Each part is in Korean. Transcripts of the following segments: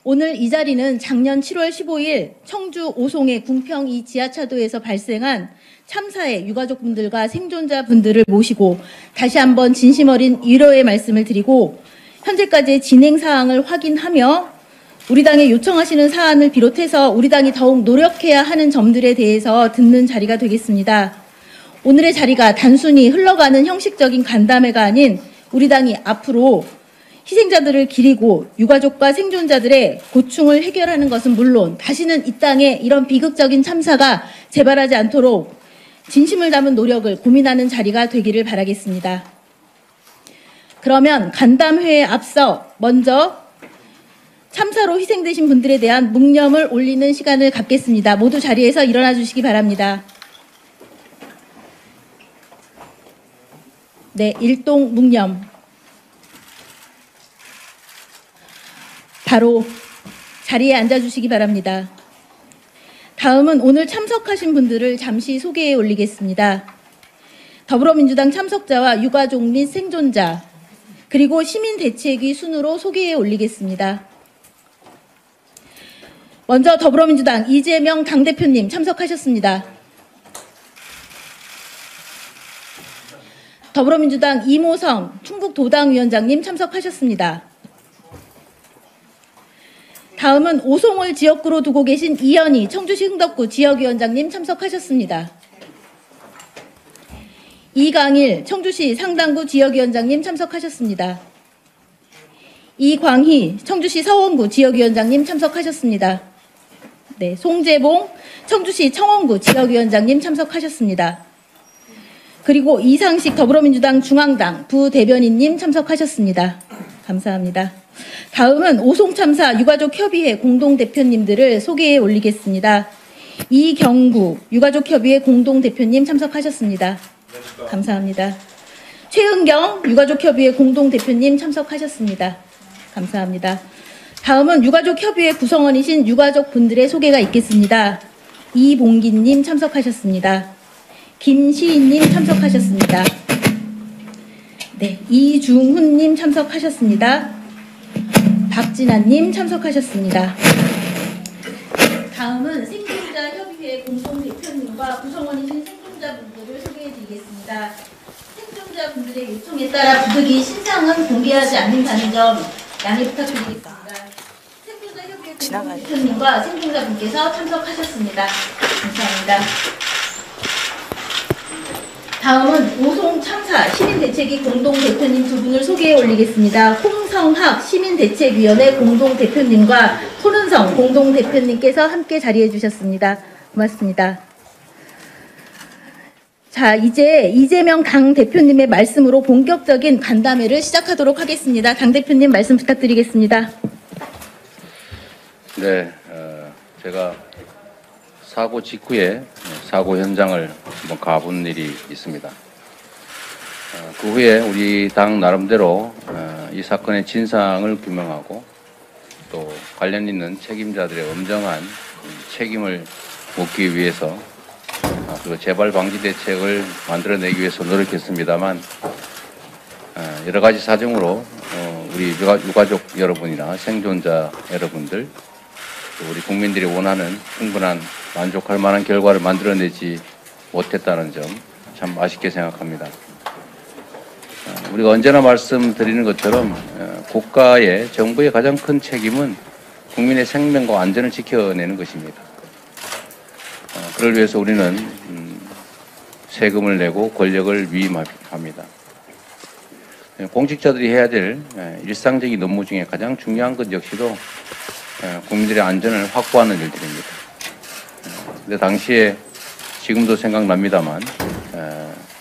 오늘 이 자리는 작년 7월 15일 청주 오송의 궁평 2 지하차도에서 발생한 참사의 유가족분들과 생존자분들을 모시고 다시 한번 진심 어린 위로의 말씀을 드리고 현재까지의 진행 사항을 확인하며 우리 당에 요청하시는 사안을 비롯해서 우리 당이 더욱 노력해야 하는 점들에 대해서 듣는 자리가 되겠습니다. 오늘의 자리가 단순히 흘러가는 형식적인 간담회가 아닌 우리 당이 앞으로 희생자들을 기리고 유가족과 생존자들의 고충을 해결하는 것은 물론 다시는 이 땅에 이런 비극적인 참사가 재발하지 않도록 진심을 담은 노력을 고민하는 자리가 되기를 바라겠습니다. 그러면 간담회에 앞서 먼저 참사로 희생되신 분들에 대한 묵념을 올리는 시간을 갖겠습니다. 모두 자리에서 일어나 주시기 바랍니다. 네, 일동 묵념. 바로 자리에 앉아주시기 바랍니다. 다음은 오늘 참석하신 분들을 잠시 소개해 올리겠습니다. 더불어민주당 참석자와 유가족 및 생존자, 그리고 시민대책위 순으로 소개해 올리겠습니다. 먼저 더불어민주당 이재명 당대표님 참석하셨습니다. 더불어민주당 이모성 충북도당위원장님 참석하셨습니다. 다음은 오송을 지역구로 두고 계신 이현희 청주시 흥덕구 지역위원장님 참석하셨습니다. 이강일 청주시 상당구 지역위원장님 참석하셨습니다. 이광희 청주시 서원구 지역위원장님 참석하셨습니다. 네, 송재봉 청주시 청원구 지역위원장님 참석하셨습니다. 그리고 이상식 더불어민주당 중앙당 부대변인님 참석하셨습니다. 감사합니다. 다음은 오송참사 유가족협의회 공동대표님들을 소개해 올리겠습니다. 이경구 유가족협의회 공동대표님 참석하셨습니다. 감사합니다. 최은경 유가족협의회 공동대표님 참석하셨습니다. 감사합니다. 다음은 유가족협의회 구성원이신 유가족분들의 소개가 있겠습니다. 이봉기님 참석하셨습니다. 김시인님 참석하셨습니다. 네, 이중훈님 참석하셨습니다. 박진아님 참석하셨습니다. 다음은 생존자협의회 공동대표님과 구성원이신 생존자분들을 소개해드리겠습니다. 생존자분들의 요청에 따라 부득이 신상은 공개하지 않는다는 점 양해 부탁드리겠습니다. 생존자협의회 공동대표님과 생존자분께서 참석하셨습니다. 감사합니다. 다음은 오송 참사 시민대책위 공동대표님 두 분을 소개해 올리겠습니다. 홍성학 시민대책위원회 공동대표님과 손은성 공동대표님께서 함께 자리해 주셨습니다. 고맙습니다. 자, 이제 이재명 당대표님의 말씀으로 본격적인 간담회를 시작하도록 하겠습니다. 당대표님 말씀 부탁드리겠습니다. 네, 제가 사고 직후에 사고 현장을 한번 가본 일이 있습니다. 그 후에 우리 당 나름대로 이 사건의 진상을 규명하고 또 관련 있는 책임자들의 엄정한 책임을 묻기 위해서 그리고 재발 방지 대책을 만들어내기 위해서 노력했습니다만 여러 가지 사정으로 우리 유가족 여러분이나 생존자 여러분들 우리 국민들이 원하는 충분한 만족할 만한 결과를 만들어내지 못했다는 점 참 아쉽게 생각합니다. 우리가 언제나 말씀드리는 것처럼 국가의 정부의 가장 큰 책임은 국민의 생명과 안전을 지켜내는 것입니다. 그를 위해서 우리는 세금을 내고 권력을 위임합니다. 공직자들이 해야 될 일상적인 업무 중에 가장 중요한 것 역시도 국민들의 안전을 확보하는 일들입니다. 근데 당시에 지금도 생각납니다만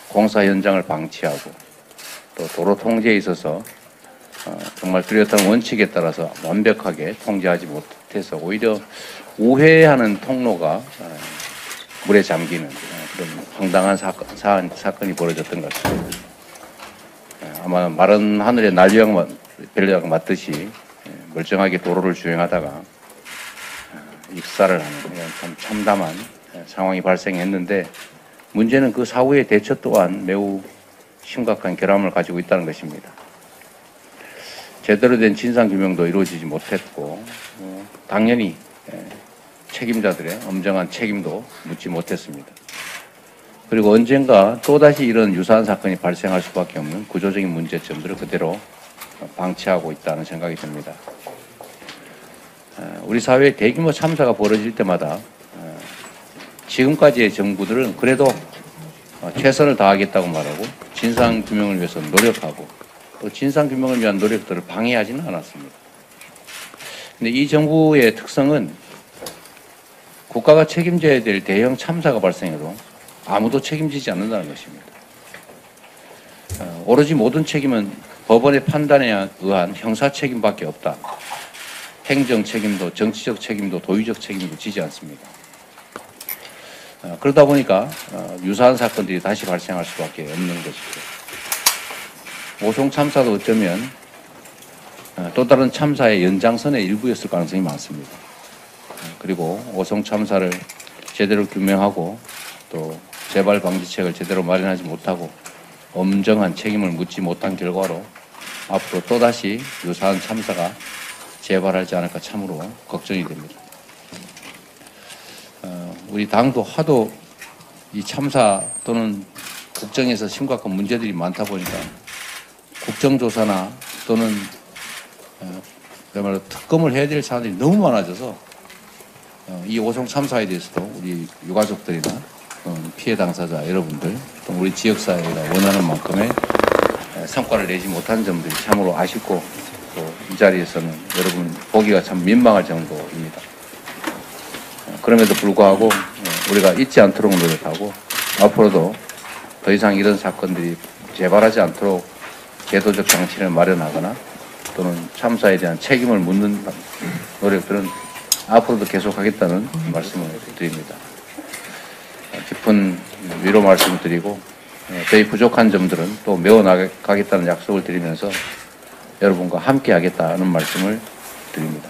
공사 현장을 방치하고 또 도로 통제에 있어서 정말 뚜렷한 원칙에 따라서 완벽하게 통제하지 못해서 오히려 우회하는 통로가 물에 잠기는 그런 황당한 사건이 벌어졌던 것 같습니다. 아마 마른 하늘에 벨류약 맞듯이 멀쩡하게 도로를 주행하다가 익사를 하는 참 참담한 상황이 발생했는데 문제는 그 사후의 대처 또한 매우 심각한 결함을 가지고 있다는 것입니다. 제대로 된 진상규명도 이루어지지 못했고 당연히 책임자들의 엄정한 책임도 묻지 못했습니다. 그리고 언젠가 또다시 이런 유사한 사건이 발생할 수밖에 없는 구조적인 문제점들을 그대로 방치하고 있다는 생각이 듭니다. 우리 사회에 대규모 참사가 벌어질 때마다 지금까지의 정부들은 그래도 최선을 다하겠다고 말하고 진상규명을 위해서 노력하고 또 진상규명을 위한 노력들을 방해하지는 않았습니다. 근데 이 정부의 특성은 국가가 책임져야 될 대형 참사가 발생해도 아무도 책임지지 않는다는 것입니다. 오로지 모든 책임은 법원의 판단에 의한 형사 책임밖에 없다. 행정 책임도 정치적 책임도 도의적 책임도 지지 않습니다. 그러다 보니까 유사한 사건들이 다시 발생할 수밖에 없는 것이죠. 오송 참사도 어쩌면 또 다른 참사의 연장선의 일부였을 가능성이 많습니다. 그리고 오송 참사를 제대로 규명하고 또 재발 방지책을 제대로 마련하지 못하고 엄정한 책임을 묻지 못한 결과로 앞으로 또다시 유사한 참사가 재발하지 않을까 참으로 걱정이 됩니다. 우리 당도 하도 이 참사 또는 국정에서 심각한 문제들이 많다 보니까 국정조사나 또는 그야말로 특검을 해야 될 사안들이 너무 많아져서 이 오송 참사에 대해서도 우리 유가족들이나 피해 당사자 여러분들 또 우리 지역사회가 원하는 만큼의 성과를 내지 못한 점들이 참으로 아쉽고 또 이 자리에서는 여러분 보기가 참 민망할 정도입니다. 그럼에도 불구하고 우리가 잊지 않도록 노력하고 앞으로도 더 이상 이런 사건들이 재발하지 않도록 제도적 장치를 마련하거나 또는 참사에 대한 책임을 묻는 노력들은 앞으로도 계속하겠다는 말씀을 드립니다. 깊은 위로 말씀을 드리고 저희 부족한 점들은 또 메워나가겠다는 약속을 드리면서 여러분과 함께 하겠다는 말씀을 드립니다.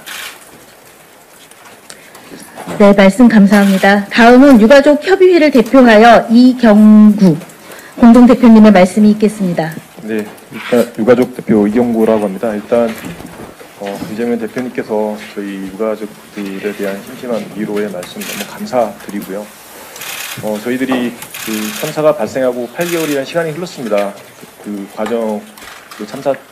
네, 말씀 감사합니다. 다음은 유가족 협의회를 대표하여 이경구 공동대표님의 말씀이 있겠습니다. 네, 일단 유가족 대표 이경구라고 합니다. 일단 이재명 대표님께서 저희 유가족들에 대한 심심한 위로의 말씀 너무 감사드리고요. 저희들이 그 참사가 발생하고 8개월이라는 시간이 흘렀습니다. 그 과정, 그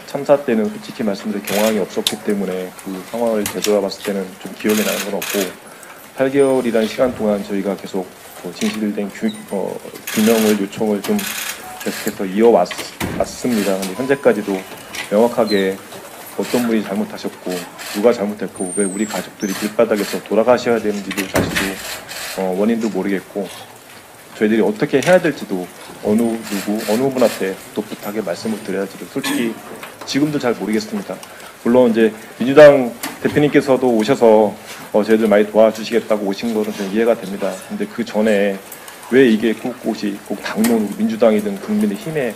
참사 때는 솔직히 말씀드려 경황이 없었기 때문에 그 상황을 되돌아봤을 때는 좀 기억에 나는 건 없고 8개월이라는 시간 동안 저희가 계속 진실된 규명을 요청을 좀 계속해서 이어왔습니다. 근데 현재까지도 명확하게 어떤 분이 잘못하셨고 누가 잘못했고 왜 우리 가족들이 길바닥에서 돌아가셔야 되는지도 사실도 원인도 모르겠고 저희들이 어떻게 해야 될지도 어느 분한테 떳떳하게 말씀을 드려야 할지도 솔직히 지금도 잘 모르겠습니다. 물론 이제 민주당 대표님께서도 오셔서 저희들 많이 도와주시겠다고 오신 거는 좀 이해가 됩니다. 근데 그 전에 왜 이게 꼭 당론으로 민주당이든 국민의힘의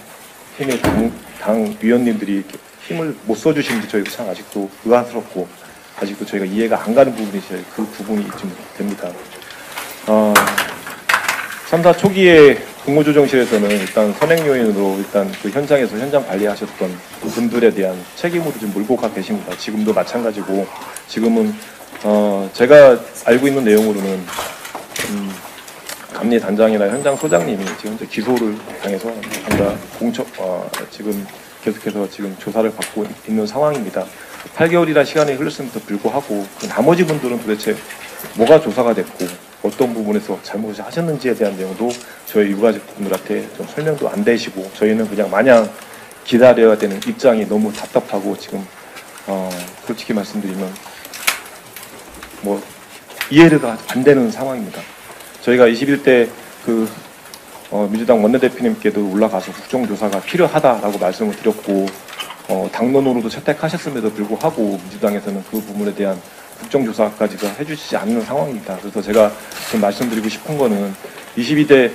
당 위원님들이 힘을 못 써주시는지 저희가 참 아직도 의아스럽고 아직도 저희가 이해가 안 가는 부분이 그 부분이 좀 됩니다. 참사 초기에 공무조정실에서는 일단 선행요인으로 일단 그 현장에서 현장 관리하셨던 분들에 대한 책임으로 좀 몰고 가 계십니다. 지금도 마찬가지고 지금은 제가 알고 있는 내용으로는 감리 단장이나 현장 소장님이 지금 현재 기소를 당해서 지금 계속해서 지금 조사를 받고 있는 상황입니다. 8개월이라 시간이 흘렀음에도 불구하고 그 나머지 분들은 도대체 뭐가 조사가 됐고 어떤 부분에서 잘못을 하셨는지에 대한 내용도 저희 유가족분들한테 좀 설명도 안 되시고 저희는 그냥 마냥 기다려야 되는 입장이 너무 답답하고 지금 솔직히 말씀드리면 뭐 이해가 안 되는 상황입니다. 저희가 21대 그 민주당 원내대표님께도 올라가서 국정조사가 필요하다라고 말씀을 드렸고 당론으로도 채택하셨음에도 불구하고 민주당에서는 그 부분에 대한 국정조사까지도 해주시지 않는 상황입니다. 그래서 제가 좀 말씀드리고 싶은 거는 22대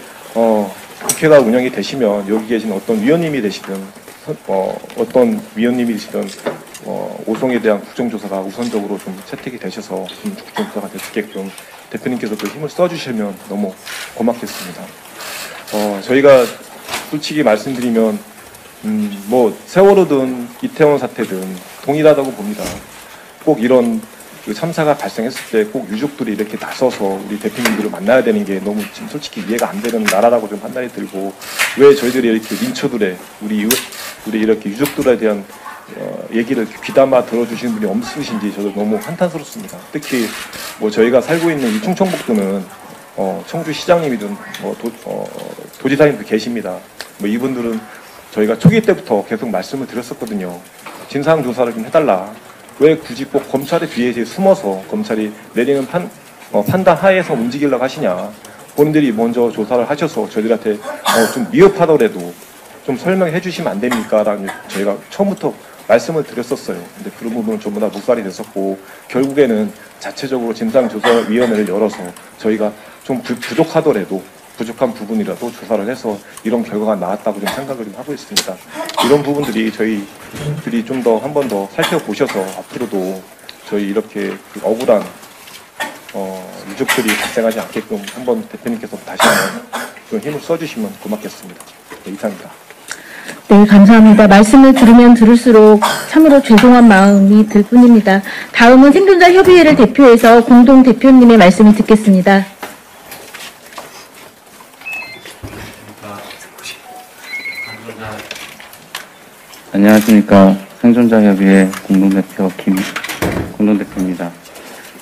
국회가 운영이 되시면 여기 계신 어떤 위원님이 되시든 어떤 위원님이 되시든 오송에 대한 국정조사가 우선적으로 좀 채택이 되셔서 좀 국정조사가 될 수 있게끔 대표님께서도 힘을 써주시면 너무 고맙겠습니다. 저희가 솔직히 말씀드리면 뭐 세월호든 이태원 사태든 동일하다고 봅니다. 꼭 이런 그 참사가 발생했을 때 꼭 유족들이 이렇게 나서서 우리 대표님들을 만나야 되는 게 너무 지금 솔직히 이해가 안 되는 나라라고 좀 판단이 들고, 왜 저희들이 이렇게 민초들의 우리 이렇게 유족들에 대한 얘기를 귀담아 들어주시는 분이 없으신지 저도 너무 한탄스럽습니다. 특히 뭐 저희가 살고 있는 이 충청북도는 청주 시장님이든 도지사님도 계십니다. 뭐 이분들은 저희가 초기 때부터 계속 말씀을 드렸었거든요. 진상 조사를 좀 해달라. 왜 굳이 꼭 검찰의 뒤에 숨어서 검찰이 내리는 판단 하에서 움직이려고 하시냐. 본인들이 먼저 조사를 하셔서 저희들한테 좀 미흡하더라도 좀 설명해 주시면 안 됩니까? 라는 저희가 처음부터 말씀을 드렸었어요. 근데 그런 부분은 전부 다 묵살이 됐었고, 결국에는 자체적으로 진상조사위원회를 열어서 저희가 좀 부족하더라도 부족한 부분이라도 조사를 해서 이런 결과가 나왔다고 좀 생각을 좀 하고 있습니다. 이런 부분들이 저희들이 좀 더 한 번 더 살펴보셔서 앞으로도 저희 이렇게 그 억울한 유족들이 발생하지 않게끔 한번 대표님께서 다시 한번 좀 힘을 써주시면 고맙겠습니다. 네, 이상입니다. 네, 감사합니다. 말씀을 들으면 들을수록 참으로 죄송한 마음이 들 뿐입니다. 다음은 생존자 협의회를 대표해서 공동 대표님의 말씀을 듣겠습니다. 안녕하십니까. 생존자협의회 공동대표입니다.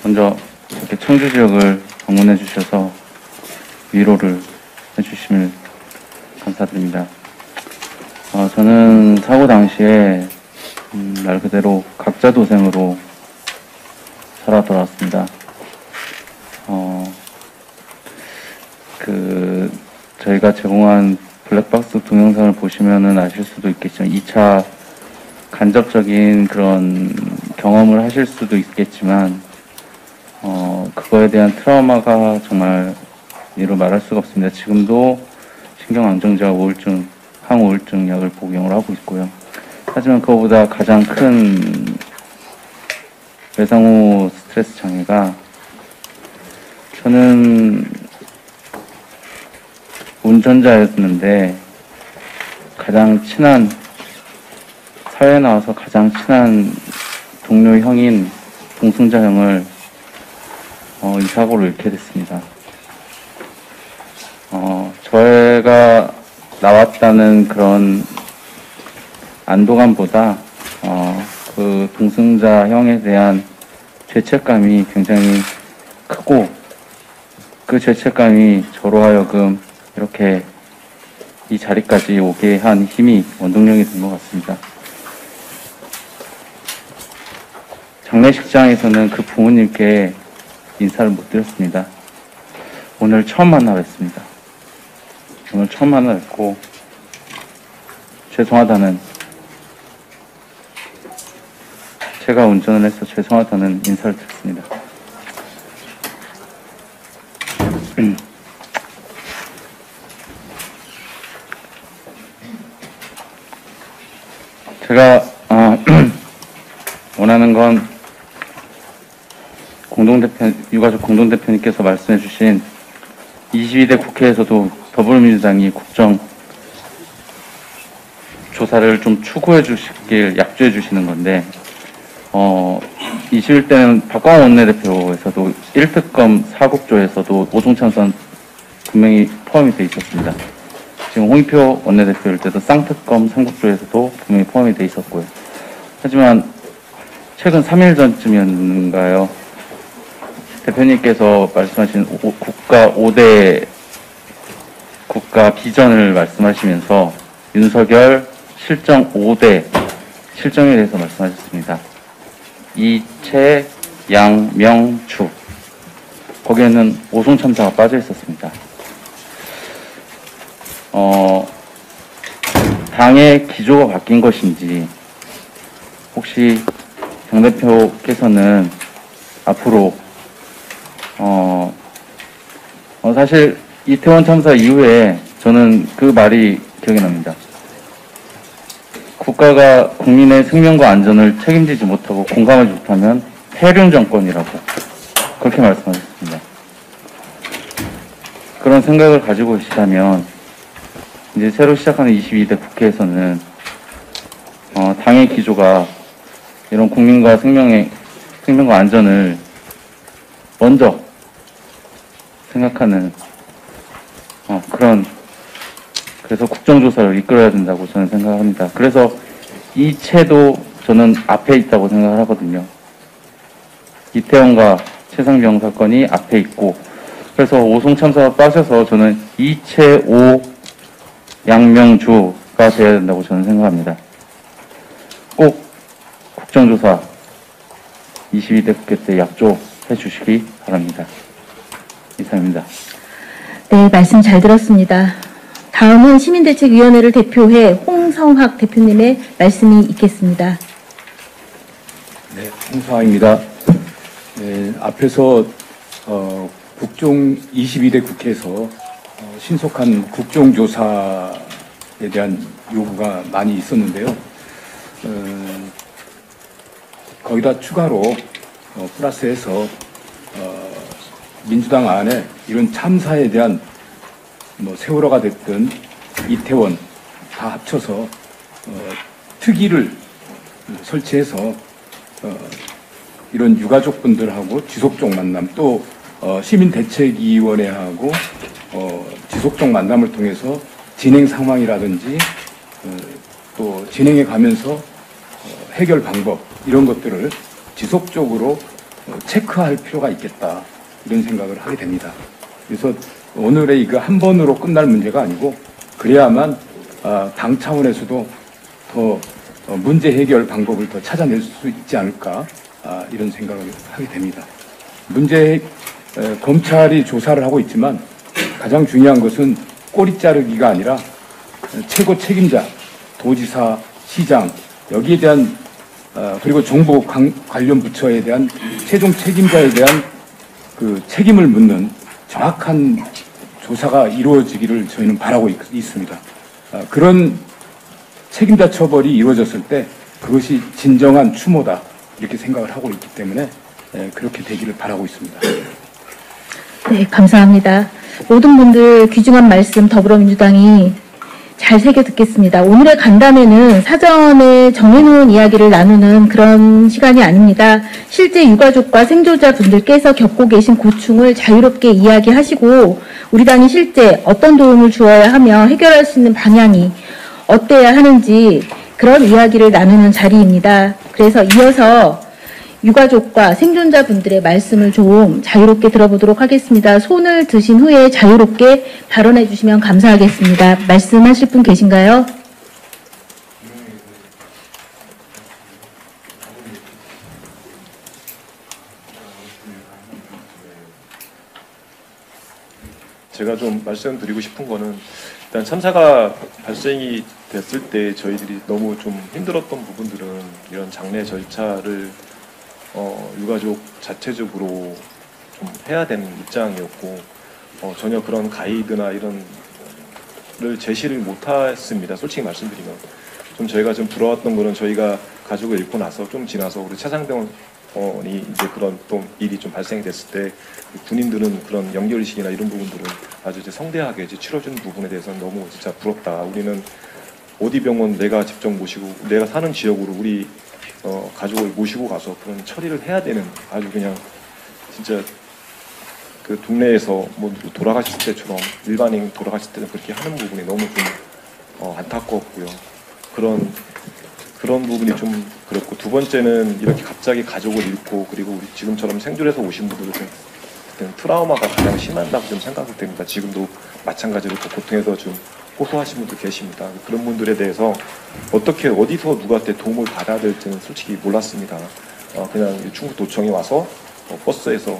먼저 이렇게 청주 지역을 방문해 주셔서 위로를 해주시면 감사드립니다. 저는 사고 당시에 말 그대로 각자 도생으로 살아 돌아왔습니다. 저희가 제공한 블랙박스 동영상을 보시면은 아실 수도 있겠지만 2차 간접적인 그런 경험을 하실 수도 있겠지만 그거에 대한 트라우마가 정말 이루 말할 수가 없습니다. 지금도 신경안정제와 우울증, 항우울증 약을 복용을 하고 있고요. 하지만 그거보다 가장 큰 외상후 스트레스 장애가, 저는 운전자였는데 가장 친한, 사회에 나와서 가장 친한 동료 형인 동승자 형을 이 사고로 잃게 됐습니다. 저희가 나왔다는 그런 안도감보다 그 동승자 형에 대한 죄책감이 굉장히 크고, 그 죄책감이 저로 하여금 이렇게 이 자리까지 오게 한 힘이, 원동력이 된 것 같습니다. 장례식장에서는 그 부모님께 인사를 못 드렸습니다. 오늘 처음 만나 뵙습니다. 오늘 처음 만나 뵙고 죄송하다는, 제가 운전을 해서 죄송하다는 인사를 드렸습니다. 제가 원하는 건 유가족 공동대표님께서 말씀해 주신 22대 국회에서도 더불어민주당이 국정 조사를 좀 추구해 주시길 약조해 주시는 건데, 21대는 박광호 원내대표에서도 1특검 4국조에서도 오송찬선 분명히 포함이 되어 있었습니다. 지금 홍익표 원내대표일 때도 쌍특검 3국조에서도 분명히 포함이 되어 있었고요. 하지만 최근 3일 전쯤이었는가요? 대표님께서 말씀하신 국가 5대 국가 비전을 말씀하시면서 윤석열 실정 5대 실정에 대해서 말씀하셨습니다. 이채, 양, 명, 추. 거기에는 오송 참사가 빠져 있었습니다. 당의 기조가 바뀐 것인지, 혹시 당 대표께서는 앞으로 사실 이태원 참사 이후에 저는 그 말이 기억이 납니다. 국가가 국민의 생명과 안전을 책임지지 못하고 공감하지 못하면 폐륜 정권이라고 그렇게 말씀하셨습니다. 그런 생각을 가지고 계시다면 이제 새로 시작하는 22대 국회에서는 당의 기조가 이런 국민과 생명과 안전을 먼저 생각하는 그래서 국정조사를 이끌어야 된다고 저는 생각합니다. 그래서 이 채도 저는 앞에 있다고 생각을 하거든요. 이태원과 최상병 사건이 앞에 있고, 그래서 오송 참사가 빠져서 저는 이채 오 양명주가 돼야 된다고 저는 생각합니다. 꼭 국정조사 22대 국회 때 약조해 주시기 바랍니다. 이상입니다. 네, 말씀 잘 들었습니다. 다음은 시민대책위원회를 대표해 홍성학 대표님의 말씀이 있겠습니다. 네, 홍성학입니다. 네, 앞에서 국정 22대 국회에서 신속한 국정조사에 대한 요구가 많이 있었는데요. 거기다 추가로 플러스해서 민주당 안에 이런 참사에 대한 세월호가 됐든 이태원 다 합쳐서 특위를 설치해서 이런 유가족분들하고 지속적 만남, 또 시민대책위원회하고 지속적 만남을 통해서 진행 상황이라든지 또 진행해 가면서 해결 방법 이런 것들을 지속적으로 체크할 필요가 있겠다, 이런 생각을 하게 됩니다. 그래서 오늘의 이거 한 번으로 끝날 문제가 아니고, 그래야만 당 차원에서도 더 문제 해결 방법을 더 찾아낼 수 있지 않을까, 이런 생각을 하게 됩니다. 검찰이 조사를 하고 있지만 가장 중요한 것은 꼬리 자르기가 아니라 최고 책임자, 도지사, 시장, 여기에 대한 그리고 정부 관련 부처에 대한 최종 책임자에 대한 그 책임을 묻는 정확한 조사가 이루어지기를 저희는 바라고 있습니다. 그런 책임자 처벌이 이루어졌을 때 그것이 진정한 추모다, 이렇게 생각을 하고 있기 때문에 그렇게 되기를 바라고 있습니다. 네, 감사합니다. 모든 분들 귀중한 말씀 더불어민주당이 잘 새겨 듣겠습니다. 오늘의 간담회는 사전에 정해놓은 이야기를 나누는 그런 시간이 아닙니다. 실제 유가족과 생존자분들께서 겪고 계신 고충을 자유롭게 이야기하시고, 우리 당이 실제 어떤 도움을 주어야 하며 해결할 수 있는 방향이 어때야 하는지 그런 이야기를 나누는 자리입니다. 그래서 이어서 유가족과 생존자분들의 말씀을 좀 자유롭게 들어보도록 하겠습니다. 손을 드신 후에 자유롭게 발언해 주시면 감사하겠습니다. 말씀하실 분 계신가요? 제가 좀 말씀드리고 싶은 거는, 일단 참사가 발생이 됐을 때 저희들이 너무 좀 힘들었던 부분들은 이런 장례 절차를 유가족 자체적으로 좀 해야 되는 입장이었고, 전혀 그런 가이드나 이런 를 제시를 못했습니다. 솔직히 말씀드리면 좀 저희가 좀 부러웠던 거는, 저희가 가족을 잃고 나서 좀 지나서 우리 최상병이 이제 그런 또 일이 좀 발생이 됐을 때 군인들은 그런 연결식이나 이런 부분들은 아주 이제 성대하게 이제 치러주는 부분에 대해서는 너무 진짜 부럽다. 우리는 오디병원 내가 직접 모시고 내가 사는 지역으로 우리 가족을 모시고 가서 그런 처리를 해야 되는, 아주 그냥 진짜 그 동네에서 뭐 돌아가실 때처럼 일반인 돌아가실 때는 그렇게 하는 부분이 너무 좀 안타까웠고요. 그런 부분이 좀 그렇고, 두 번째는 이렇게 갑자기 가족을 잃고, 그리고 우리 지금처럼 생존해서 오신 분들은 트라우마가 가장 심하다고 좀 생각이 됩니다. 지금도 마찬가지로 그 고통에서 좀 호소하신 분들 계십니다. 그런 분들에 대해서 어떻게 어디서 누구한테 도움을 받아야 될지는 솔직히 몰랐습니다. 그냥 충북도청에 와서 버스에서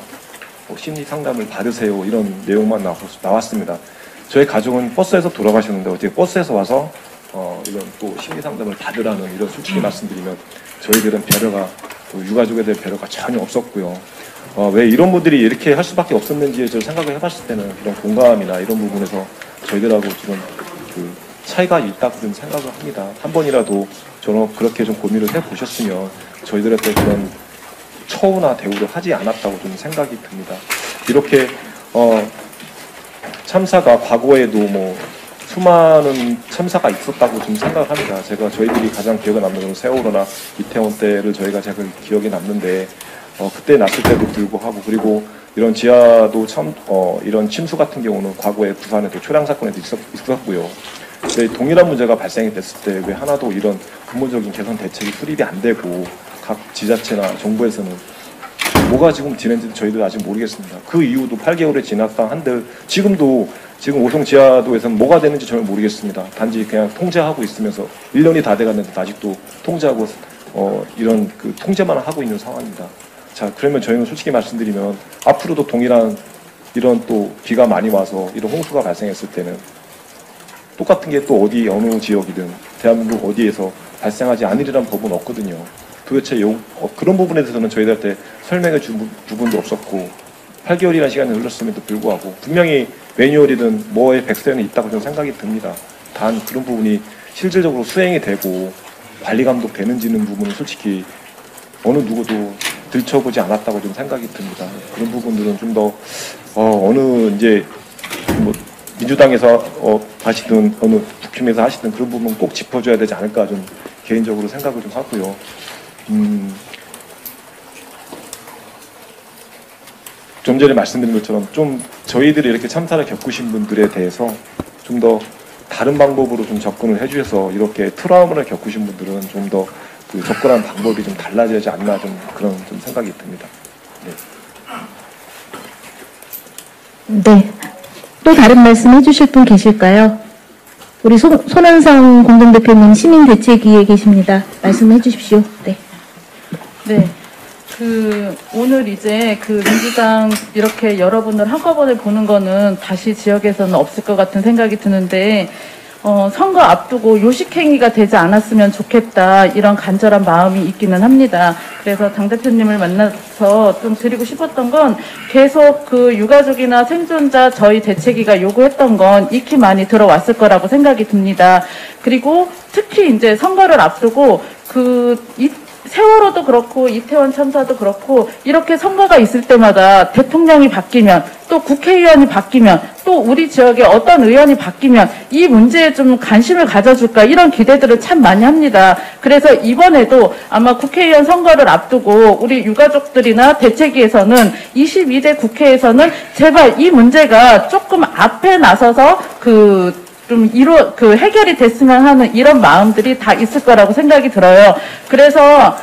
심리 상담을 받으세요, 이런 내용만 나왔습니다. 저희 가족은 버스에서 돌아가셨는데 어떻게 버스에서 와서 이런 또 심리 상담을 받으라는, 이런 솔직히 말씀드리면 저희들은 배려가, 또 유가족에 대한 배려가 전혀 없었고요. 왜 이런 분들이 이렇게 할 수밖에 없었는지 저 생각을 해봤을 때는 이런 공감이나 이런 부분에서 저희들하고 지금 그 차이가 있다고 좀 생각을 합니다. 한 번이라도 저는 그렇게 좀 고민을 해보셨으면 저희들한테 그런 처우나 대우를 하지 않았다고 좀 생각이 듭니다. 이렇게 참사가 과거에도 뭐 수많은 참사가 있었다고 좀 생각을 합니다. 저희들이 가장 기억에 남는 건 세월호나 이태원 때를 제가 기억에 남는데 그때 났을 때도 불구하고 그리고 이런 지하도 이런 침수 같은 경우는 과거에 부산에도 초량 사건에도 있었고요. 근데 동일한 문제가 발생이 됐을 때 왜 하나도 이런 근본적인 개선 대책이 수립이 안 되고 각 지자체나 정부에서는 뭐가 지금 진행인지 저희들 아직 모르겠습니다. 그 이후도 8개월이 지났다 한들 지금 오송 지하도에서는 뭐가 되는지 저는 모르겠습니다. 단지 그냥 통제하고 있으면서 1년이 다 돼갔는데 아직도 통제하고 이런 그 통제만 하고 있는 상황입니다. 자, 그러면 저희는 솔직히 말씀드리면 앞으로도 동일한 이런 또 비가 많이 와서 이런 홍수가 발생했을 때는 똑같은 게 또 어느 지역이든 대한민국 어디에서 발생하지 않으리란 법은 없거든요. 도대체 그런 부분에 대해서는 저희들한테 설명해 준 부분도 없었고 8개월이라는 시간이 흘렀음에도 불구하고 분명히 매뉴얼이든 뭐의 백서에는 있다고 저는 생각이 듭니다. 단 그런 부분이 실질적으로 수행이 되고 관리 감독 되는지는 부분은 솔직히 어느 누구도 들춰보지 않았다고 좀 생각이 듭니다. 그런 부분들은 좀 더 어느 이제 뭐 민주당에서 하시든 어느 국힘에서 하시든 그런 부분 꼭 짚어줘야 되지 않을까 좀 개인적으로 생각을 좀 하고요. 좀 전에 말씀드린 것처럼 좀 저희들이 이렇게 참사를 겪으신 분들에 대해서 좀 더 다른 방법으로 좀 접근을 해주셔서 이렇게 트라우마를 겪으신 분들은 좀 더 그 접근하는 방법이 좀 달라지지 않나 좀 그런 좀 생각이 듭니다. 네. 네. 또 다른 말씀 해주실 분 계실까요? 우리 손원성 공동대표님 시민대책위에 계십니다. 말씀해 주십시오. 네. 네. 오늘 이제 민주당 이렇게 여러분을 한꺼번에 보는 거는 다시 지역에서는 없을 것 같은 생각이 드는데, 선거 앞두고 요식행위가 되지 않았으면 좋겠다, 이런 간절한 마음이 있기는 합니다. 그래서 당대표님을 만나서 좀 드리고 싶었던 건 계속 유가족이나 생존자 저희 대책위가 요구했던 건 익히 많이 들어왔을 거라고 생각이 듭니다. 그리고 특히 이제 선거를 앞두고 세월호도 그렇고 이태원 참사도 그렇고 이렇게 선거가 있을 때마다 대통령이 바뀌면 또 국회의원이 바뀌면 또 우리 지역에 어떤 의원이 바뀌면 이 문제에 좀 관심을 가져줄까, 이런 기대들을 참 많이 합니다. 그래서 이번에도 아마 국회의원 선거를 앞두고 우리 유가족들이나 대책위에서는 22대 국회에서는 제발 이 문제가 조금 앞에 나서서 해결이 됐으면 하는 이런 마음들이 다 있을 거라고 생각이 들어요. 그래서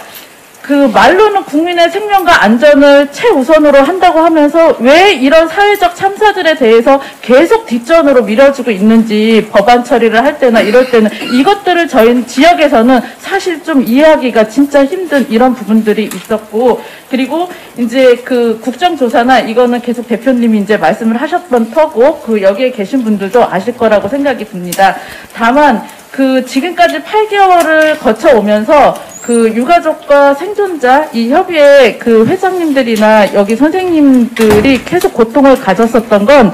말로는 국민의 생명과 안전을 최우선으로 한다고 하면서 왜 이런 사회적 참사들에 대해서 계속 뒷전으로 밀어주고 있는지, 법안 처리를 할 때나 이럴 때는 이것들을 저희 지역에서는 사실 좀 이해하기가 진짜 힘든 이런 부분들이 있었고, 그리고 이제 국정조사나 이거는 계속 대표님이 이제 말씀을 하셨던 터고 여기에 계신 분들도 아실 거라고 생각이 듭니다. 다만 지금까지 8개월을 거쳐오면서 유가족과 생존자 이 협의회 회장님들이나 여기 선생님들이 계속 고통을 가졌었던 건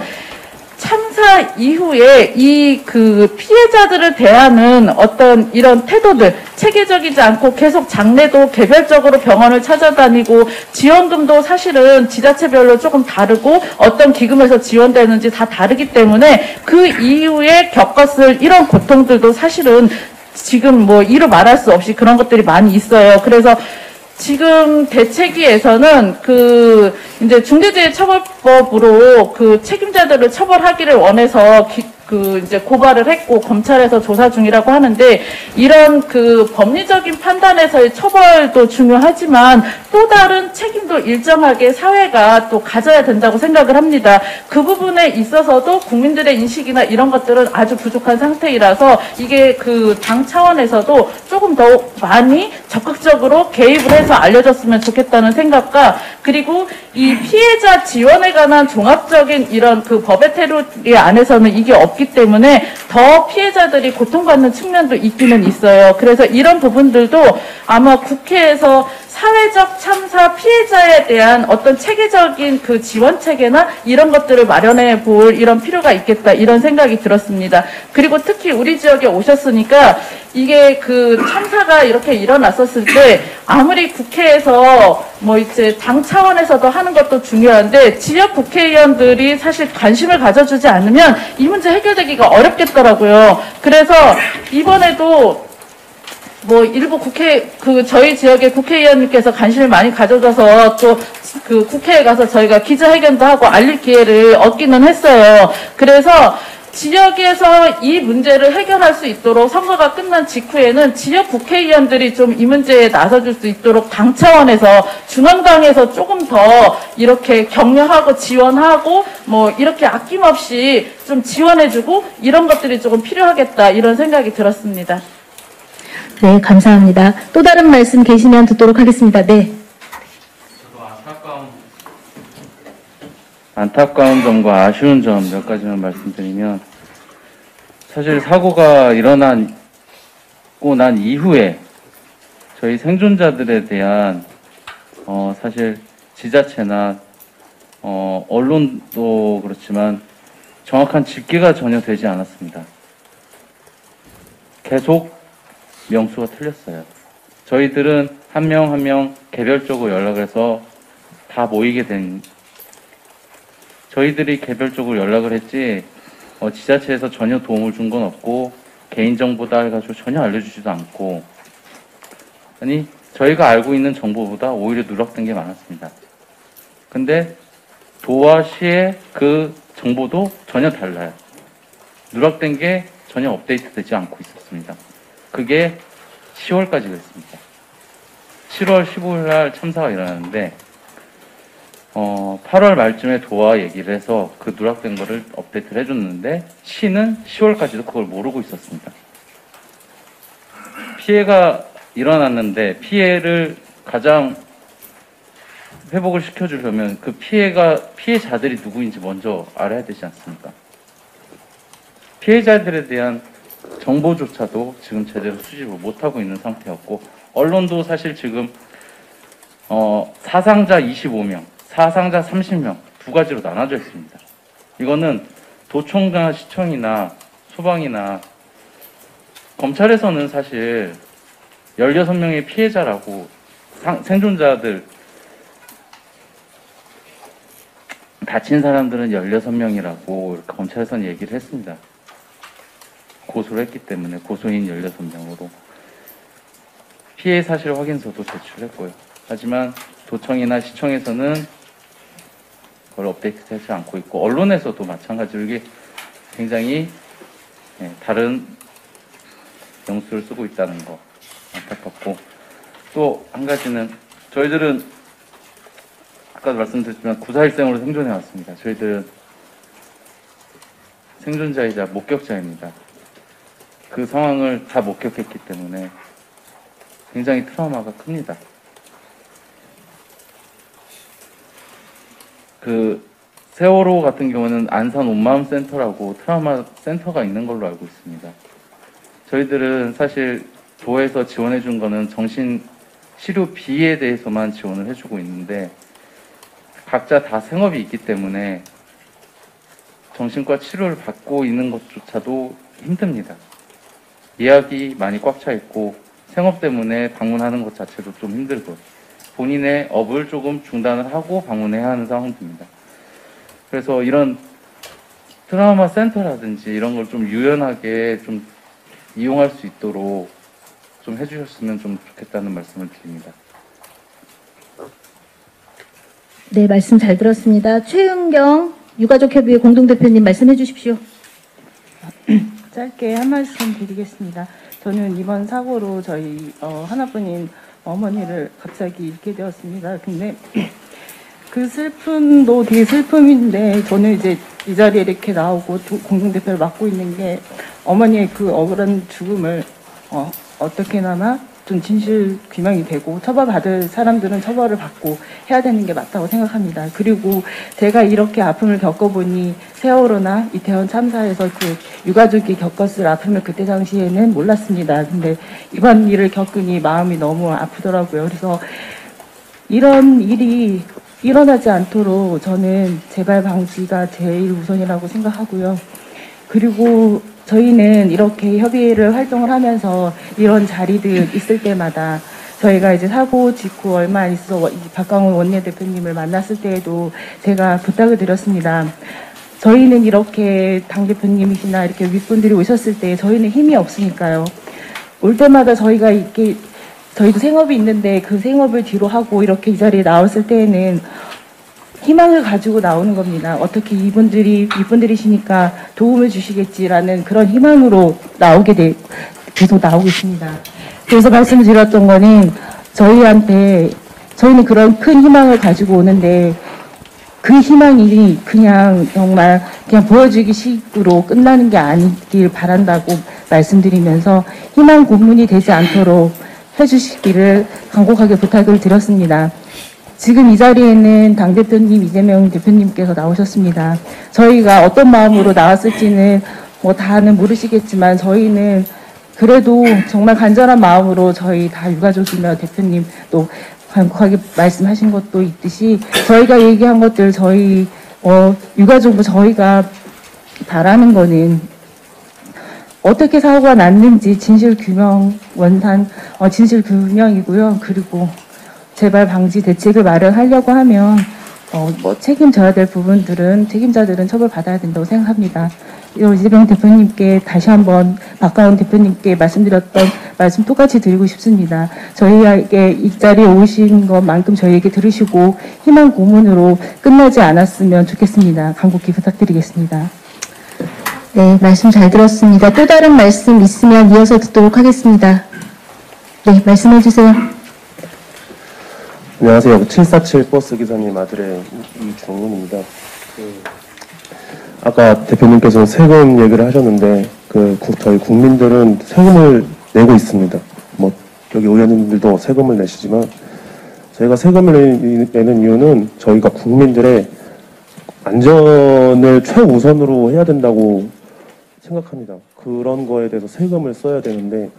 참사 이후에 피해자들을 대하는 어떤 이런 태도들, 체계적이지 않고 계속 장례도 개별적으로 병원을 찾아다니고 지원금도 사실은 지자체별로 조금 다르고 어떤 기금에서 지원되는지 다 다르기 때문에 그 이후에 겪었을 이런 고통들도 사실은 지금 이루 말할 수 없이 그런 것들이 많이 있어요. 그래서 지금 대책위에서는 이제 중대재해처벌법으로 책임자들을 처벌하기를 원해서 이제 고발을 했고 검찰에서 조사 중이라고 하는데, 이런 법리적인 판단에서의 처벌도 중요하지만 또 다른 책임도 일정하게 사회가 또 가져야 된다고 생각을 합니다. 그 부분에 있어서도 국민들의 인식이나 이런 것들은 아주 부족한 상태이라서 이게 당 차원에서도 조금 더 많이 적극적으로 개입을 해서 알려졌으면 좋겠다는 생각과, 그리고 이 피해자 지원에 관한 종합적인 이런 법의 테두리 안에서는 이게 없기 때문에 더 피해자들이 고통받는 측면도 있기는 있어요. 그래서 이런 부분들도 아마 국회에서 사회적 참사 피해자에 대한 어떤 체계적인 그 지원 체계나 이런 것들을 마련해 볼 이런 필요가 있겠다 이런 생각이 들었습니다. 그리고 특히 우리 지역에 오셨으니까 이게 그 참사가 이렇게 일어났었을 때 아무리 국회에서 뭐 이제 당 차원에서도 하는 것도 중요한데 지역 국회의원들이 사실 관심을 가져주지 않으면 이 문제 해결되기가 어렵겠더라고요. 그래서 이번에도 뭐 일부 저희 지역의 국회의원님께서 관심을 많이 가져줘서 또 그 국회에 가서 저희가 기자회견도 하고 알릴 기회를 얻기는 했어요. 그래서 지역에서 이 문제를 해결할 수 있도록 선거가 끝난 직후에는 지역 국회의원들이 좀 이 문제에 나서줄 수 있도록 당 차원에서 중앙당에서 조금 더 이렇게 격려하고 지원하고 뭐 이렇게 아낌없이 좀 지원해주고 이런 것들이 조금 필요하겠다 이런 생각이 들었습니다. 네, 감사합니다. 또 다른 말씀 계시면 듣도록 하겠습니다. 네. 저도 안타까운 점과 아쉬운 점 몇 가지만 말씀드리면, 사실 사고가 일어나고 난 이후에 저희 생존자들에 대한 사실 지자체나 언론도 그렇지만 정확한 집계가 전혀 되지 않았습니다. 계속 명수가 틀렸어요. 저희들은 한 명 한 명 개별적으로 연락을 해서 다 모이게 된, 저희들이 개별적으로 연락을 했지 지자체에서 전혀 도움을 준 건 없고 개인정보다 해가지고 전혀 알려주지도 않고, 아니 저희가 알고 있는 정보보다 오히려 누락된 게 많았습니다. 근데 도와 시의 그 정보도 전혀 달라요. 누락된 게 전혀 업데이트 되지 않고 있었습니다. 그게 10월까지 그랬습니다. 7월 15일 날 참사가 일어났는데 8월 말쯤에 도와 얘기를 해서 그 누락된 거를 업데이트를 해줬는데 시는 10월까지도 그걸 모르고 있었습니다. 피해가 일어났는데 피해를 가장 회복을 시켜주려면 그 피해자들이 누구인지 먼저 알아야 되지 않습니까? 피해자들에 대한 정보조차도 지금 제대로 수집을 못하고 있는 상태였고, 언론도 사실 지금 사상자 25명, 사상자 30명 두 가지로 나눠져 있습니다. 이거는 도청이나 시청이나 소방이나 검찰에서는 사실 16명의 피해자라고 생존자들 다친 사람들은 16명이라고 이렇게 검찰에서는 얘기를 했습니다. 고소를 했기 때문에 고소인 16명으로 피해 사실 확인서도 제출했고요. 하지만 도청이나 시청에서는 그걸 업데이트하지 않고 있고, 언론에서도 마찬가지로 이게 굉장히 다른 명수를 쓰고 있다는 거 안타깝고, 또 한 가지는 저희들은 아까도 말씀드렸지만 9.4일생으로 생존해 왔습니다. 저희들은 생존자이자 목격자입니다. 그 상황을 다 목격했기 때문에 굉장히 트라우마가 큽니다. 그 세월호 같은 경우는 안산 온마음 센터라고 트라우마 센터가 있는 걸로 알고 있습니다. 저희들은 사실 도에서 지원해 준 거는 정신 치료비에 대해서만 지원을 해주고 있는데, 각자 다 생업이 있기 때문에 정신과 치료를 받고 있는 것조차도 힘듭니다. 예약이 많이 꽉 차 있고 생업 때문에 방문하는 것 자체도 좀 힘들고, 본인의 업을 조금 중단을 하고 방문해야 하는 상황입니다. 그래서 이런 트라우마 센터라든지 이런 걸 좀 유연하게 좀 이용할 수 있도록 좀 해주셨으면 좀 좋겠다는 말씀을 드립니다. 네, 말씀 잘 들었습니다. 최은경 유가족협의회 공동대표님 말씀해 주십시오. 짧게 한 말씀 드리겠습니다. 저는 이번 사고로 저희 하나뿐인 어머니를 갑자기 잃게 되었습니다. 근데 그 슬픔도 되게 슬픔인데, 저는 이제 이 자리에 이렇게 나오고 공동대표를 맡고 있는 게 어머니의 그 억울한 죽음을 어떻게나마 좀 진실 규명이 되고 처벌받을 사람들은 처벌을 받고 해야 되는 게 맞다고 생각합니다. 그리고 제가 이렇게 아픔을 겪어보니 세월호나 이태원 참사에서 그 유가족이 겪었을 아픔을 그때 당시에는 몰랐습니다. 근데 이번 일을 겪으니 마음이 너무 아프더라고요. 그래서 이런 일이 일어나지 않도록 저는 재발 방지가 제일 우선이라고 생각하고요. 그리고 저희는 이렇게 협의회를 활동을 하면서 이런 자리들 있을 때마다 저희가 이제 사고 직후 얼마 안 있어 박광훈 원내대표님을 만났을 때에도 제가 부탁을 드렸습니다. 저희는 이렇게 당대표님이시나 이렇게 윗분들이 오셨을 때 저희는 힘이 없으니까요. 올 때마다 저희가 이렇게 저희도 생업이 있는데 그 생업을 뒤로 하고 이렇게 이 자리에 나왔을 때에는 희망을 가지고 나오는 겁니다. 어떻게 이분들이시니까 도움을 주시겠지라는 그런 희망으로 계속 나오고 있습니다. 그래서 말씀드렸던 거는 저희는 그런 큰 희망을 가지고 오는데 그 희망이 그냥 정말 그냥 보여주기 식으로 끝나는 게 아니길 바란다고 말씀드리면서 희망 고문이 되지 않도록 해주시기를 간곡하게 부탁을 드렸습니다. 지금 이 자리에는 당대표님 이재명 대표님께서 나오셨습니다. 저희가 어떤 마음으로 나왔을지는 다는 모르시겠지만 저희는 그래도 정말 간절한 마음으로 저희 다 유가족이며 대표님 또 간곡하게 말씀하신 것도 있듯이 저희가 얘기한 것들 저희 유가족부 저희가 바라는 거는 어떻게 사고가 났는지 진실 규명이고요. 그리고 재발 방지 대책을 마련하려고 하면 책임져야 될 부분들은 책임자들은 처벌받아야 된다고 생각합니다. 이재명 대표님께 다시 한번 박광훈 대표님께 말씀드렸던 말씀 똑같이 드리고 싶습니다. 저희에게 이 자리에 오신 것만큼 저희에게 들으시고 희망 고문으로 끝나지 않았으면 좋겠습니다. 간곡히 부탁드리겠습니다. 네, 말씀 잘 들었습니다. 또 다른 말씀 있으면 이어서 듣도록 하겠습니다. 네, 말씀해 주세요. 안녕하세요. 747 버스 기사님 아들의 이중훈입니다. 아까 대표님께서 세금 얘기를 하셨는데 저희 국민들은 세금을 내고 있습니다. 여기 의원님들도 세금을 내시지만 저희가 세금을 내는 이유는 저희가 국민들의 안전을 최우선으로 해야 된다고 생각합니다. 그런 거에 대해서 세금을 써야 되는데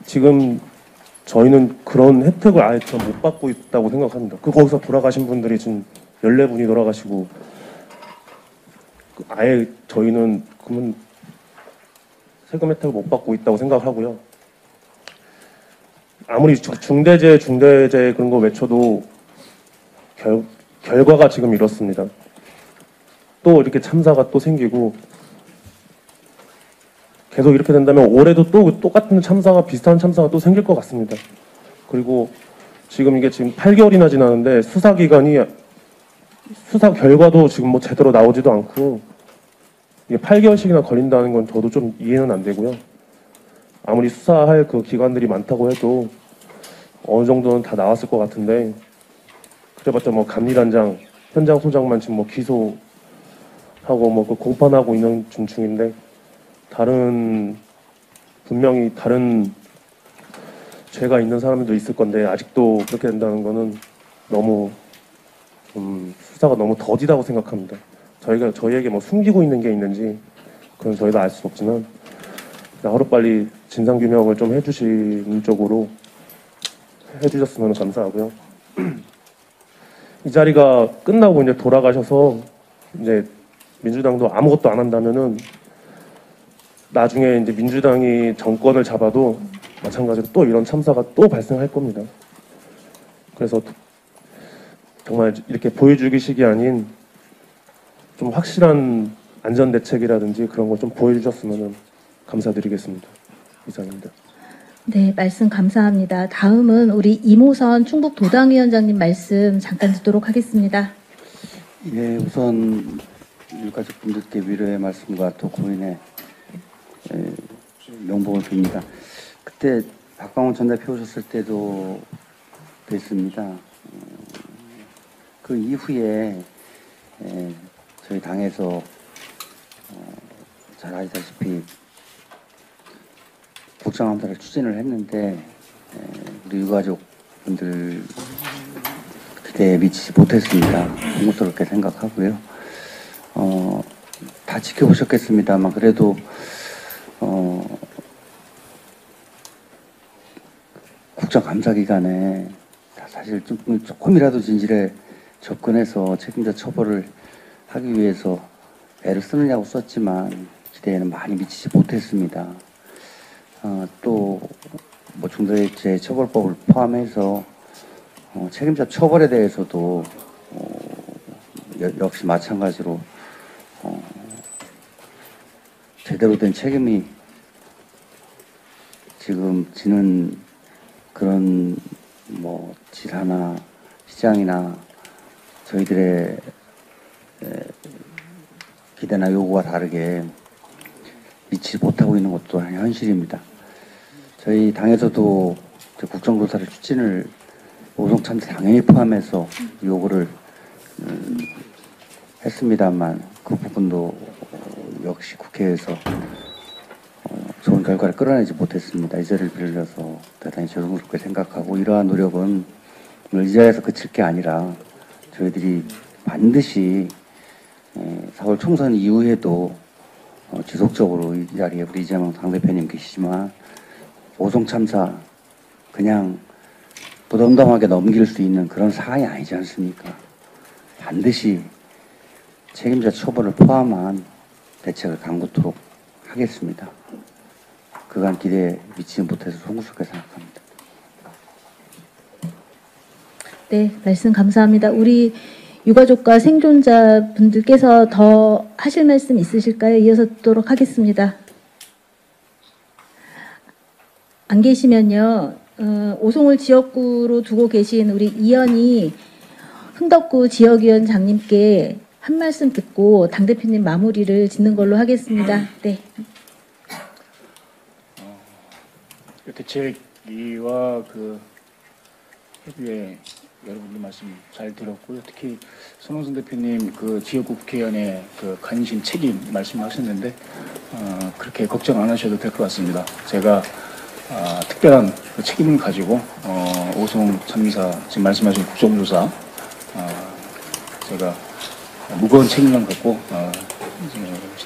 지금 저희는 그런 혜택을 아예 못 받고 있다고 생각합니다. 거기서 돌아가신 분들이 지금 14분이 돌아가시고 아예 저희는 그러면 세금 혜택을 못 받고 있다고 생각하고요. 아무리 중대재해 그런 거 외쳐도 결과가 지금 이렇습니다. 또 이렇게 참사가 또 생기고 계속 이렇게 된다면 올해도 또 똑같은 참사가 비슷한 참사가 또 생길 것 같습니다. 그리고 지금 8개월이나 지났는데 수사 결과도 지금 제대로 나오지도 않고 이게 8개월씩이나 걸린다는 건 저도 좀 이해는 안 되고요. 아무리 수사할 그 기관들이 많다고 해도 어느 정도는 다 나왔을 것 같은데 그래봤자 감리단장, 현장 소장만 지금 기소하고 그 공판하고 있는 중인데 분명히 다른 죄가 있는 사람들도 있을 건데 아직도 그렇게 된다는 거는 너무 수사가 너무 더디다고 생각합니다. 저희에게 숨기고 있는 게 있는지 그건 저희도 알 수 없지만 하루빨리 진상규명을 좀 해주시는 쪽으로 해주셨으면 감사하고요. 이 자리가 끝나고 이제 돌아가셔서 이제 민주당도 아무것도 안 한다면은 나중에 이제 민주당이 정권을 잡아도 마찬가지로 또 이런 참사가 또 발생할 겁니다. 그래서 정말 이렇게 보여주기식이 아닌 좀 확실한 안전 대책이라든지 그런 걸 좀 보여주셨으면 감사드리겠습니다. 이상입니다. 네, 말씀 감사합니다. 다음은 우리 이모선 충북 도당위원장님 말씀 잠깐 듣도록 하겠습니다. 예, 우선 유가족분들께 위로의 말씀과 또 고인의 명복을 빕니다. 그때 박광훈 전 대표 오셨을 때도 뵀습니다. 그 이후에 저희 당에서 잘 아시다시피 국정감사를 추진을 했는데 우리 유가족분들 기대에 미치지 못했습니다. 공무스럽게 생각하고요. 다 지켜보셨겠습니다만 그래도 국정감사 기간에 사실 사실 조금이라도 진실에 접근해서 책임자 처벌을 하기 위해서 애를 쓰느냐고 썼지만 기대에는 많이 미치지 못했습니다. 또 뭐 중대재해 처벌법을 포함해서 책임자 처벌에 대해서도 역시 마찬가지로 제대로 된 책임이 지금 지는 그런 뭐 질하나 시장이나 저희들의 기대나 요구와 다르게 미치지 못하고 있는 것도 현실입니다. 저희 당에서도 국정조사를 추진을 오송 참사 당연히 포함해서 요구를 했습니다만 그 부분도 역시 국회에서 좋은 결과를 끌어내지 못했습니다. 이 자리를 빌려서 대단히 죄송스럽게 생각하고 이러한 노력은 오늘 이 자리에서 그칠 게 아니라 저희들이 반드시 4월 총선 이후에도 지속적으로 이 자리에 우리 이재명 당대표님 계시지만 오송 참사 그냥 무덤덤하게 넘길 수 있는 그런 사안이 아니지 않습니까? 반드시 책임자 처벌을 포함한 대책을 강구토록 하겠습니다. 그간 기대에 미치지 못해서 송구스럽게 생각합니다. 네, 말씀 감사합니다. 우리 유가족과 생존자 분들께서 더 하실 말씀 있으실까요? 이어서 듣도록 하겠습니다. 안 계시면요, 오송을 지역구로 두고 계신 우리 이현희 흥덕구 지역위원장님께 한 말씀 듣고 당대표님 마무리를 짓는 걸로 하겠습니다. 네. 대책위와 그 협의회 여러분들 말씀 잘 들었고요. 특히 손홍선 대표님 그 지역구 국회의원의 그 관심 책임 말씀하셨는데 그렇게 걱정 안 하셔도 될 것 같습니다. 제가 특별한 그 책임을 가지고 오송 참사 지금 말씀하신 국정조사 제가 무거운 책임감 갖고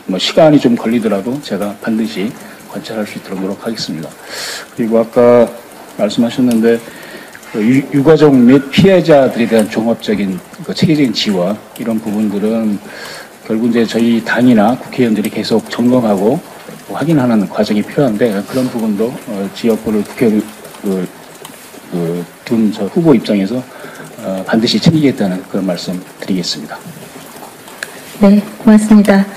뭐 시간이 좀 걸리더라도 제가 반드시 관찰할 수 있도록 노력하겠습니다. 그리고 아까 말씀하셨는데 유가족 및 피해자들에 대한 종합적인 그 체계적인 지원 이런 부분들은 결국 이제 저희 당이나 국회의원들이 계속 점검하고 확인하는 과정이 필요한데 그런 부분도 지역구를 국회를 둔 저 후보 입장에서 반드시 챙기겠다는 그런 말씀 드리겠습니다. 네, 고맙습니다.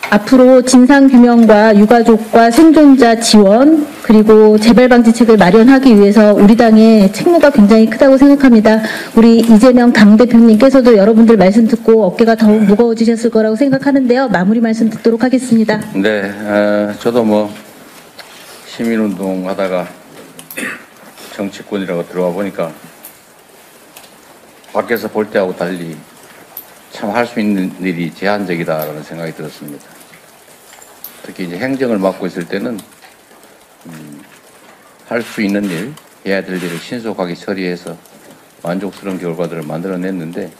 앞으로 진상규명과 유가족과 생존자 지원 그리고 재발방지책을 마련하기 위해서 우리 당의 책무가 굉장히 크다고 생각합니다. 우리 이재명 당대표님께서도 여러분들 말씀 듣고 어깨가 더욱 무거워지셨을 거라고 생각하는데요. 마무리 말씀 듣도록 하겠습니다. 네, 저도 뭐 시민운동 하다가 정치권이라고 들어와 보니까 밖에서 볼 때하고 달리 참 할 수 있는 일이 제한적이다라는 생각이 들었습니다. 특히 이제 행정을 맡고 있을 때는 할 수 있는 일, 해야 될 일을 신속하게 처리해서 만족스러운 결과들을 만들어냈는데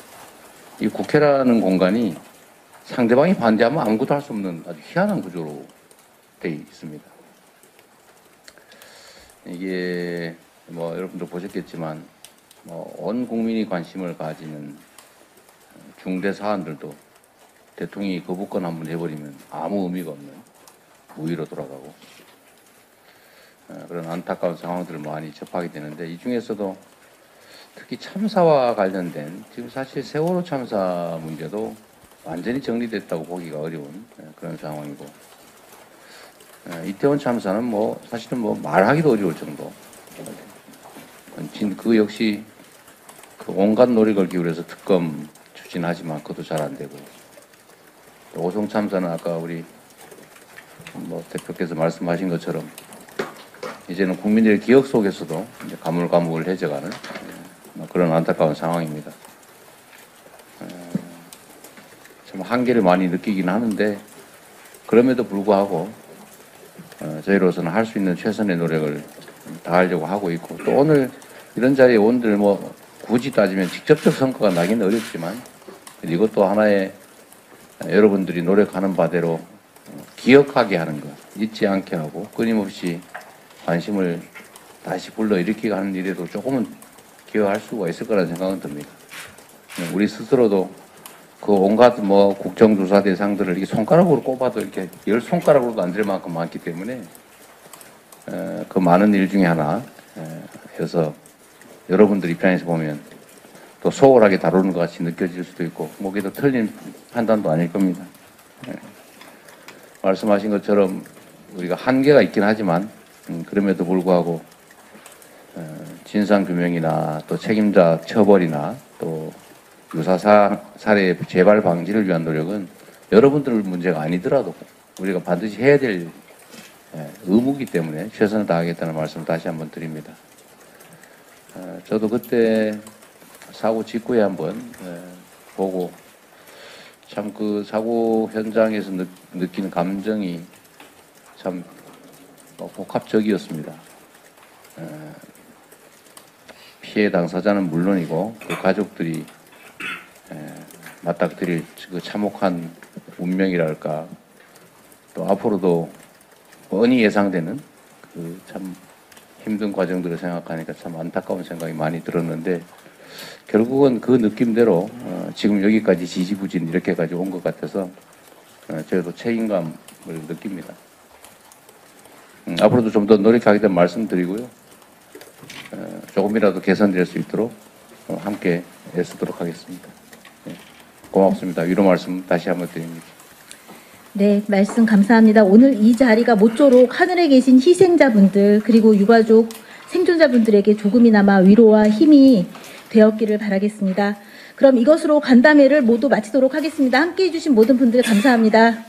이 국회라는 공간이 상대방이 반대하면 아무것도 할 수 없는 아주 희한한 구조로 되어 있습니다. 이게 뭐 여러분도 보셨겠지만 온 국민이 관심을 가지는 중대 사안들도 대통령이 거부권 한번 해버리면 아무 의미가 없는 무위로 돌아가고 그런 안타까운 상황들을 많이 접하게 되는데 이 중에서도 특히 참사와 관련된 지금 사실 세월호 참사 문제도 완전히 정리됐다고 보기가 어려운 그런 상황이고 이태원 참사는 뭐 사실은 뭐 말하기도 어려울 정도 그 역시 그 온갖 노력을 기울여서 특검 추진하지만 그것도 잘 안 되고 또 오송 참사는 아까 우리 뭐 대표께서 말씀하신 것처럼 이제는 국민들의 기억 속에서도 이제 가물가물해져가는 그런 안타까운 상황입니다. 참 한계를 많이 느끼긴 하는데 그럼에도 불구하고 저희로서는 할 수 있는 최선의 노력을 다하려고 하고 있고 또 오늘 이런 자리에 온들 뭐 굳이 따지면 직접적 성과가 나기는 어렵지만 이것도 하나의 여러분들이 노력하는 바대로 기억하게 하는 것, 잊지 않게 하고 끊임없이 관심을 다시 불러일으키게 하는 일에도 조금은 기여할 수가 있을 거라는 생각은 듭니다. 우리 스스로도 그 온갖 뭐 국정조사 대상들을 이렇게 손가락으로 꼽아도 이렇게 10손가락으로도 안 될 만큼 많기 때문에 그 많은 일 중에 하나여서 여러분들 입장에서 보면 또 소홀하게 다루는 것 같이 느껴질 수도 있고 뭐 그게 더 틀린 판단도 아닐 겁니다. 말씀하신 것처럼 우리가 한계가 있긴 하지만 그럼에도 불구하고 진상규명이나 또 책임자 처벌이나 또 유사 사례 재발 방지를 위한 노력은 여러분들 문제가 아니더라도 우리가 반드시 해야 될 의무이기 때문에 최선을 다하겠다는 말씀 다시 한번 드립니다. 저도 그때 사고 직후에 한번 보고 참 그 사고 현장에서 느끼는 감정이 참 복합적이었습니다. 피해 당사자는 물론이고 그 가족들이 맞닥뜨릴 그 참혹한 운명이랄까 또 앞으로도 뻔히 예상되는 그 참 힘든 과정들을 생각하니까 참 안타까운 생각이 많이 들었는데 결국은 그 느낌대로 지금 여기까지 지지부진 이렇게까지 온 것 같아서 저도 책임감을 느낍니다. 앞으로도 좀 더 노력하겠다는 말씀드리고요. 조금이라도 개선될 수 있도록 함께 애쓰도록 하겠습니다. 고맙습니다. 위로 말씀 다시 한번 드립니다. 네, 말씀 감사합니다. 오늘 이 자리가 모쪼록 하늘에 계신 희생자분들 그리고 유가족 생존자분들에게 조금이나마 위로와 힘이 되었기를 바라겠습니다. 그럼 이것으로 간담회를 모두 마치도록 하겠습니다. 함께해 주신 모든 분들 감사합니다.